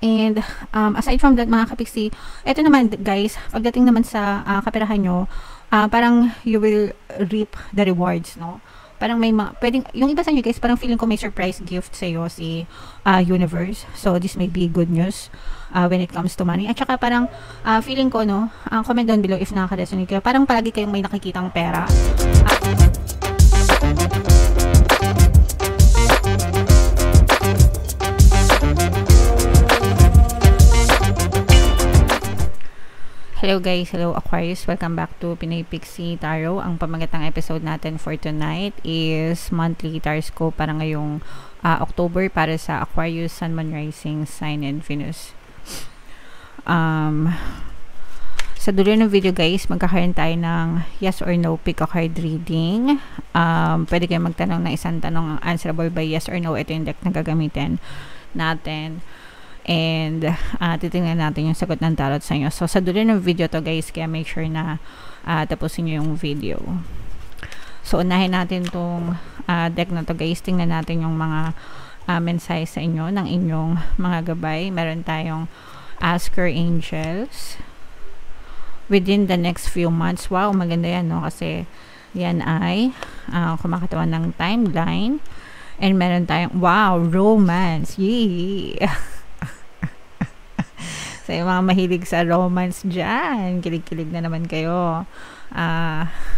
And aside from that mga kapiksi, eto naman guys, pagdating naman sa kaperahan nyo, parang you will reap the rewards, no? Parang may pwedeng, yung iba sa inyo guys, parang feeling ko may surprise gift sa iyo si universe. So this may be good news when it comes to money. At saka parang feeling ko, no, comment down below if nakaka-resonate kayo. Parang palagi kayong may nakikitang pera. Hello guys, hello Aquarius, welcome back to Pinay Pixie Tarot. Ang pamagatang episode natin for tonight is monthly taroscope para ngayong October para sa Aquarius, Sun, Moon, Rising, Sign, and Venus. Sa dulo ng video guys, magkakaroon tayo ng yes or no pick a card reading. Pwede kayong magtanong ng isang tanong, answerable by yes or no. Ito yung deck na gagamitin natin. And titingnan natin yung sagot ng tarot sa inyo. So sa dulo ng video to guys, kaya make sure na tapusin nyo yung video. So unahin natin tong deck na to guys. Tingnan natin yung mga mensahe sa inyo ng inyong mga gabay. Meron tayong Ask Your Angels within the next few months. Wow, maganda yan, no? Kasi yan ay kumakatawan ng timeline. And meron tayong wow, romance. Yay! Sa so, mga mahilig sa romance dyan, kilig-kilig na naman kayo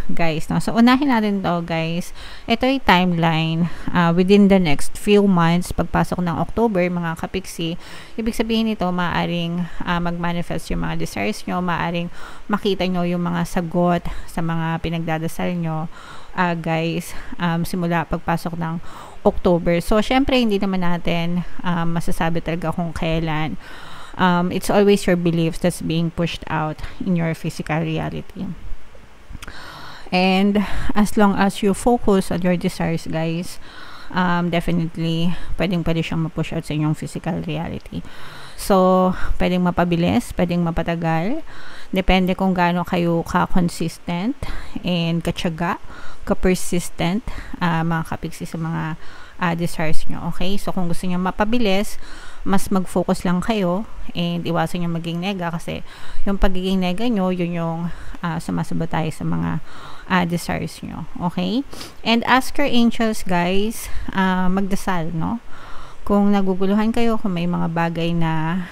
guys, no? So unahin natin to guys. Ito ay timeline within the next few months. Pagpasok ng October mga kapiksi, ibig sabihin nito maaring mag-manifest yung mga desires nyo, maaring makita nyo yung mga sagot sa mga pinagdadasal nyo guys, simula pagpasok ng October. So syempre hindi naman natin masasabi talaga kung kailan. It's always your beliefs that's being pushed out in your physical reality. And as long as you focus on your desires guys, definitely pwede siyang ma-push out sa inyong physical reality. So pwedeng mapabilis, pwedeng mapatagal, depende kung gaano kayo ka-consistent and katyaga, ka-persistent mga kapiksi sa mga desires nyo. Okay, so kung gusto nyo mapabilis, mas mag-focus lang kayo and iwasan nyo maging nega, kasi yung pagiging nega nyo, yun yung sumasabotay sa mga desires nyo. Okay, and ask your angels guys, magdasal, no? Kung naguguluhan kayo, kung may mga bagay na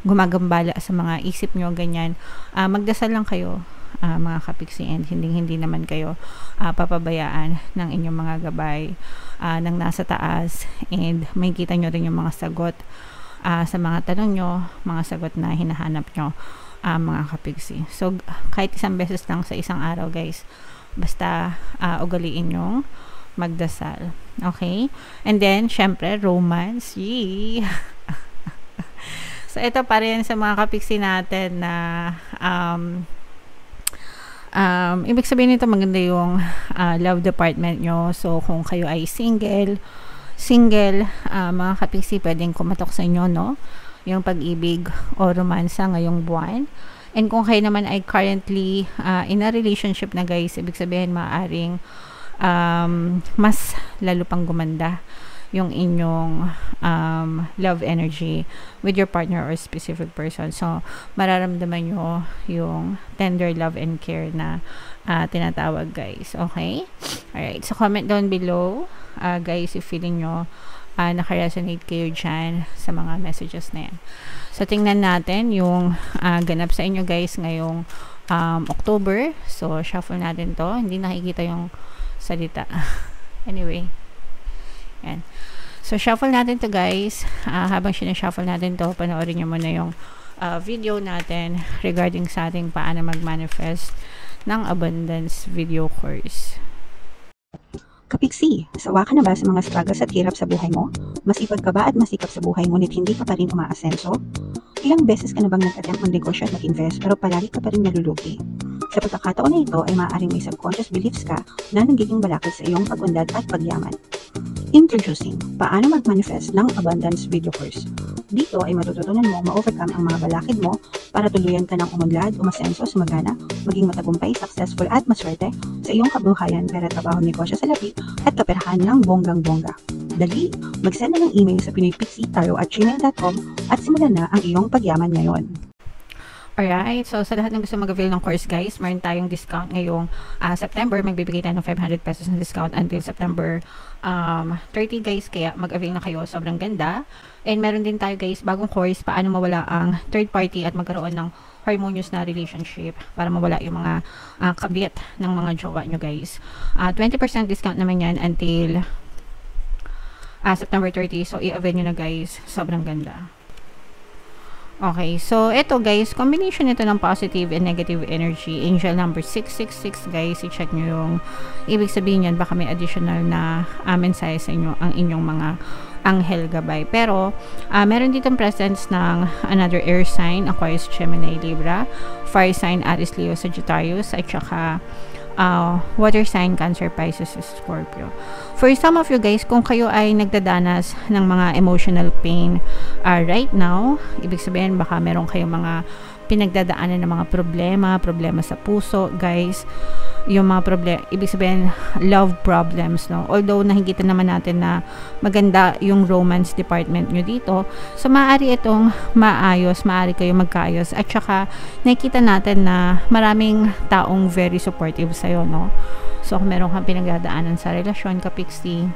gumagambala sa mga isip nyo, ganyan, magdasal lang kayo mga kapiksi, and hindi naman kayo papabayaan ng inyong mga gabay ng nasa taas, and may kita nyo rin yung mga sagot sa mga tanong nyo, mga sagot na hinahanap nyo mga kapiksi. So kahit isang beses lang sa isang araw guys, basta ugaliin yung magdasal. Okay, and then syempre romance. Yee! So ito pa rin sa mga kapiksi natin na ibig sabihin nito maganda yung love department nyo. So kung kayo ay single mga kapiksi, pwedeng kumatok sa inyo, no, yung pag-ibig o romansa ngayong buwan. And kung kayo naman ay currently in a relationship na guys, ibig sabihin maaring mas lalo pang gumanda yung inyong love energy with your partner or specific person. So mararamdaman nyo yung tender love and care na tinatawag guys. Okay, alright, so comment down below guys if feeling nyo nakaresonate kayo dyan sa mga messages na yan. So tingnan natin yung ganap sa inyo guys ngayong October. So shuffle natin to, hindi nakikita yung salita. Anyway, yan. So shuffle natin to guys. Habang sinashuffle natin to, panoorin nyo muna yung video natin regarding sa ating paano mag-manifest ng abundance video course. Kapiksi, sawa ka na ba sa mga struggles at hirap sa buhay mo? Masipag ka ba at masikap sa buhay ngunit hindi ka pa rin umaasenso? Ilang beses ka na bang nag-attempt mag-negosyo at mag-invest pero palagi ka pa rin nalulugi? Sa pagkakataon na ito ay maaaring may subconscious beliefs ka na nagiging balakid sa iyong pag-unlad at pagyaman. Introducing, paano mag-manifest ng abundance video course. Dito ay matututunan mo ma-overcome ang mga balakid mo para tuluyan ka ng umunlad, umasenso, sumagana, maging matagumpay, successful at maswerte sa iyong kabuhayan, pera, trabaho, negosyo sa labi at kaperahan ng bonggang-bongga. Dali, mag-send na ng email sa pinoypixietarot@gmail.com at simulan na ang iyong pagyaman ngayon. Alright, so sa lahat ng gusto mag-avail ng course guys, meron tayong discount ngayong September. Magbibigay tayo ng 500 pesos na discount until September 30 guys, kaya mag-avail na kayo, sobrang ganda. And meron din tayo guys, bagong course, paano mawala ang third party at magkaroon ng harmonious na relationship para mawala yung mga kabit ng mga jowa nyo guys. 20% discount naman yan until September 30, so i-avail nyo na guys, sobrang ganda. Okay, so ito guys, combination ito ng positive and negative energy. Angel number 666 guys, i-check nyo yung ibig sabihin yan, baka may additional na mensahe sa inyo ang inyong mga anghel gabay. Pero meron ditong presence ng another air sign, Aquarius, Gemini, Libra, fire sign, Aries, Leo, Sagittarius, at saka water sign, Cancer, Pisces, Scorpio. For some of you guys, kung kayo ay nagdadanas ng mga emotional pain right now, ibig sabihin baka meron kayong mga pinagdadaanan ng mga problema sa puso guys, yung mga problema, ibig sabihin love problems, no? Although nahigitan naman natin na maganda yung romance department nyo dito, so maaari itong maayos, maaari kayo magkaayos, at saka nakikita natin na maraming taong very supportive sa'yo, no? So kung meron kang pinagdadaanan sa relasyon, kapixi,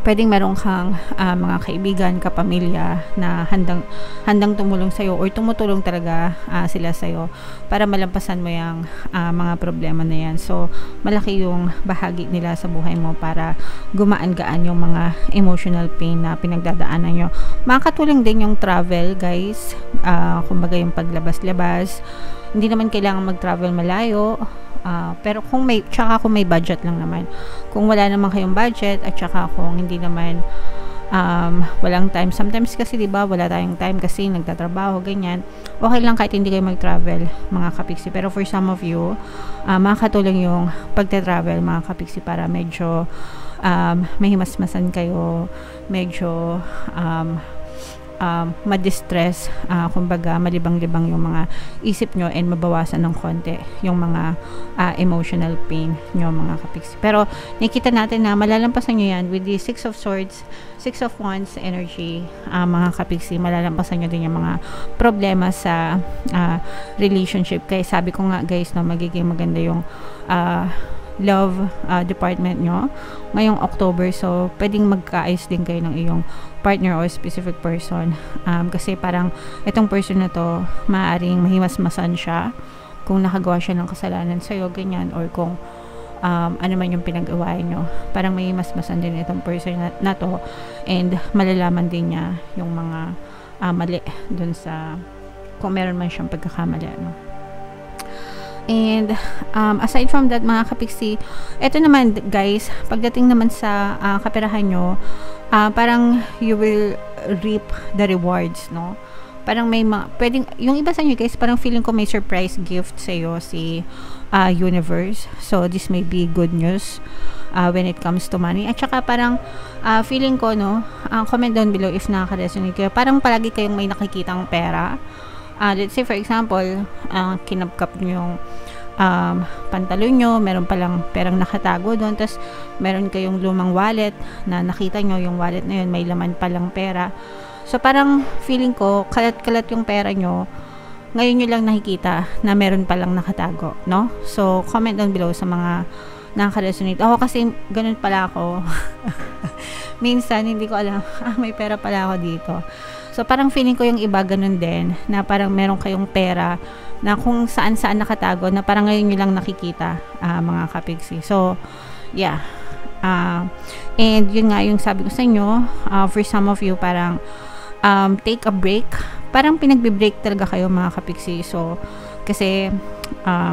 pwedeng meron kang mga kaibigan, kapamilya na handang tumulong sa'yo or tumutulong talaga sila sa'yo para malampasan mo yung mga problema na yan. So, malaki yung bahagi nila sa buhay mo para gumaan-gaan yung mga emotional pain na pinagdadaanan nyo. Makakatulong din yung travel, guys. Kumbaga yung paglabas-labas. Hindi naman kailangan mag-travel malayo. Pero kung may budget lang naman, kung wala naman kayong budget, at saka kung hindi naman walang time, sometimes kasi diba wala tayong time kasi nagtatrabaho, ganyan, okay lang kahit hindi kayo mag-travel mga kapiksi. Pero for some of you, makakatulong yung pagta-travel mga kapiksi para medyo mahimasmasan kayo, medyo madistress, kumbaga malibang-libang yung mga isip nyo and mabawasan ng konti yung mga emotional pain nyo mga kapiksi. Pero nakikita natin na malalampasan nyo yan with the 6 of Swords, 6 of Wands energy mga kapiksi. Malalampasan nyo din yung mga problema sa relationship. Kaya sabi ko nga guys, no, magiging maganda yung love department nyo ngayong October. So pwedeng magkaayos din kayo ng iyong partner or specific person, kasi parang itong person na to maaaring mahimasmasan siya kung nakagawa siya ng kasalanan sa'yo, ganyan, or kung ano man yung pinag-awayan nyo, parang mahimasmasan din itong person na to, and malalaman din niya yung mga mali dun sa, kung meron man siyang pagkakamali, no? And aside from that mga kapiksi, eto naman guys, pagdating naman sa kaperahan nyo, parang you will reap the rewards, no? Parang may pwedeng, yung iba sa inyo guys, parang feeling ko may surprise gift sa'yo si universe. So this may be good news when it comes to money. At saka parang feeling ko, no, comment down below if nakaka-resonate kayo, parang palagi kayong may nakikitang pera. Let's say for example, kinapkap nyo yung pantalon nyo, meron palang perang nakatago doon, tapos meron kayong lumang wallet na nakita nyo yung wallet na yun, may laman palang pera. So parang feeling ko kalat-kalat yung pera nyo, ngayon nyo lang nakikita na meron palang nakatago, no? So comment down below sa mga nakaka-resonate. Ako kasi ganun pala ako. Minsan hindi ko alam, may pera pala ako dito. So parang feeling ko yung iba ganun din, na parang meron kayong pera na kung saan-saan nakatago, na parang ngayon nyo lang nakikita mga kapigsi. So yeah, and yun nga yung sabi ko sa inyo, for some of you parang take a break, parang pinagbe-break talaga kayo mga kapigsi. So kasi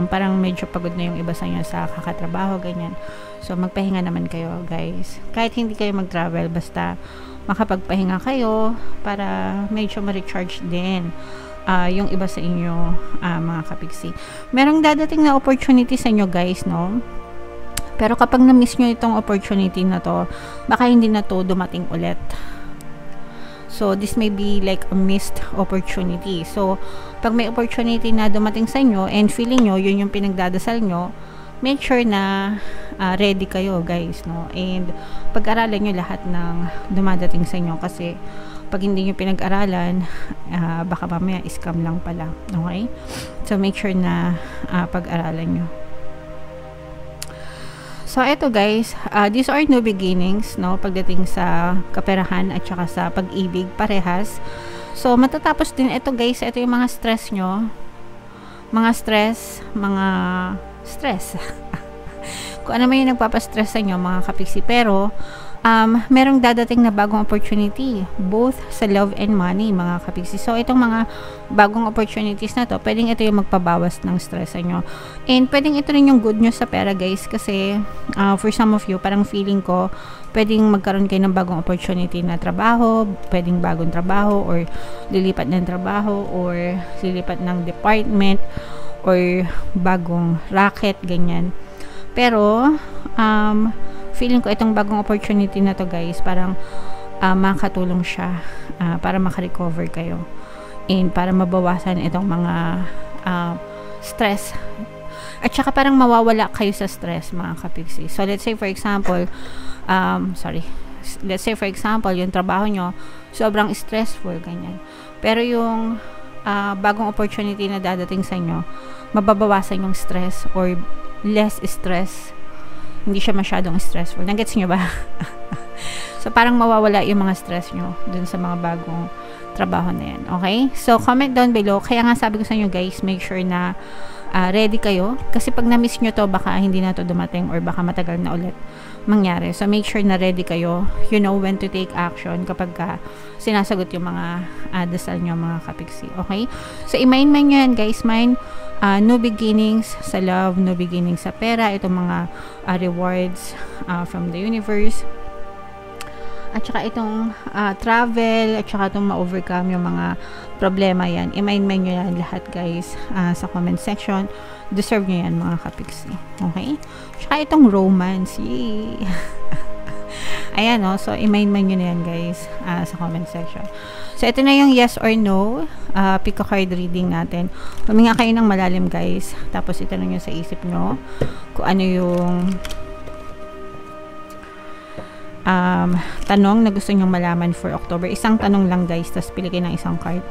parang medyo pagod na yung iba sa inyo sa kakatrabaho, ganyan. So magpahinga naman kayo guys, kahit hindi kayo mag-travel, basta makapagpahinga kayo para medyo ma-recharge din yung iba sa inyo mga kapigsi. Merong dadating na opportunity sa inyo guys, no? Pero kapag na-miss nyo itong opportunity na to, baka hindi na to dumating ulit. So this may be like a missed opportunity. So pag may opportunity na dumating sa inyo and feeling nyo yun yung pinagdadasal nyo, make sure na ready kayo guys, no? And pag-aralan nyo lahat ng dumadating sa inyo, kasi pag hindi nyo pinag-aralan, baka mamaya scam lang pala. Okay? So make sure na pag-aralan nyo. So ito guys, these are new beginnings, no? Pagdating sa kaperahan at saka sa pag-ibig, parehas. So matatapos din ito guys, ito yung mga stress nyo. Mga stress. Kung ano man yung nagpapastress sa inyo, mga kapiksi. Pero, merong dadating na bagong opportunity, both sa love and money, mga kapiksi. So, itong mga bagong opportunities na to, pwedeng ito yung magpabawas ng stress sa inyo. And, pwedeng ito rin yung good news sa pera, guys. Kasi, for some of you, parang feeling ko, pwedeng magkaroon kayo ng bagong opportunity na trabaho, pwedeng bagong trabaho, or lilipat ng trabaho, or lilipat ng department, or bagong racket, ganyan. Pero, feeling ko itong bagong opportunity na to guys, parang makatulong siya para makarecover kayo. And para mabawasan itong mga stress. At saka parang mawawala kayo sa stress, mga kapiksi. So, let's say for example, yung trabaho nyo, sobrang stressful, ganyan. Pero yung bagong opportunity na dadating sa inyo, mababawasan yung stress or less stress. Hindi siya masyadong stressful. Nagets nyo ba? So, parang mawawala yung mga stress nyo dun sa mga bagong trabaho na yan. Okay? So, comment down below. Kaya nga sabi ko sa inyo guys, make sure na ready kayo. Kasi pag na-miss nyo to, baka hindi na to dumating or baka matagal na ulit mangyari. So, make sure na ready kayo. You know when to take action kapag sinasagot yung mga dasal nyo, mga kapiksi. Okay? So, i-mind nyo yan guys. Mind new beginnings sa love, new beginnings sa pera, itong mga rewards from the universe, at saka itong travel, at saka itong ma-overcome yung mga problema yan. I-mind nyo yan lahat guys sa comment section. Deserve nyo yan, mga kapiksi. Okay? Tsaka itong romance. Yay! Ayan, no? So, i-mind nyo na yan guys sa comment section. So, ito na yung yes or no pick a card reading natin. Huminga kayo ng malalim guys. Tapos, itanong nyo sa isip nyo kung ano yung tanong na gusto nyong malaman for October. Isang tanong lang guys. Tapos, pili kayo ng isang card.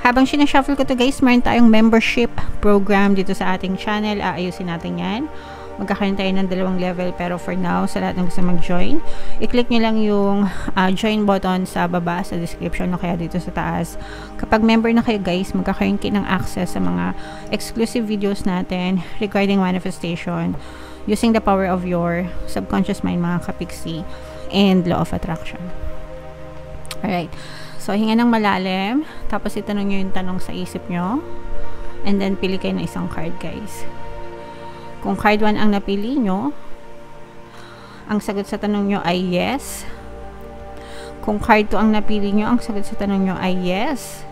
Habang sinashuffle ko to guys, meron tayong membership program dito sa ating channel. Aayusin natin yan. Magkakaroon tayo ng 2 level, pero for now, sa lahat ng gusto mag-join, i-click nyo lang yung join button sa baba, sa description, o kaya dito sa taas. Kapag member na kayo guys, magkakaroon kayo ng access sa mga exclusive videos natin regarding manifestation, using the power of your subconscious mind, mga kapiksi, and law of attraction. Alright. So, hinga ng malalim, tapos itanong nyo yung tanong sa isip nyo, and then pili kayo ng isang card guys. Kung card 1 ang napili nyo, ang sagot sa tanong nyo ay yes. Kung card 2 ang napili nyo, ang sagot sa tanong nyo ay yes.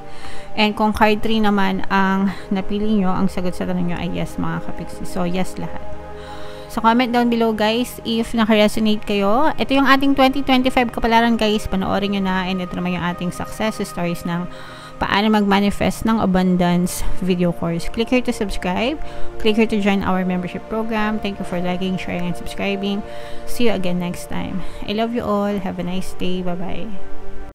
And kung card 3 naman ang napili nyo, ang sagot sa tanong nyo ay yes, mga kapiksi. So, yes lahat. So, comment down below guys if naka-resonate kayo. Ito yung ating 2025 kapalaran guys. Panoorin nyo na. And ito naman yung ating success stories ng paano mag-manifest ng abundance video course. Click here to subscribe. Click here to join our membership program. Thank you for liking, sharing, and subscribing. See you again next time. I love you all. Have a nice day. Bye-bye.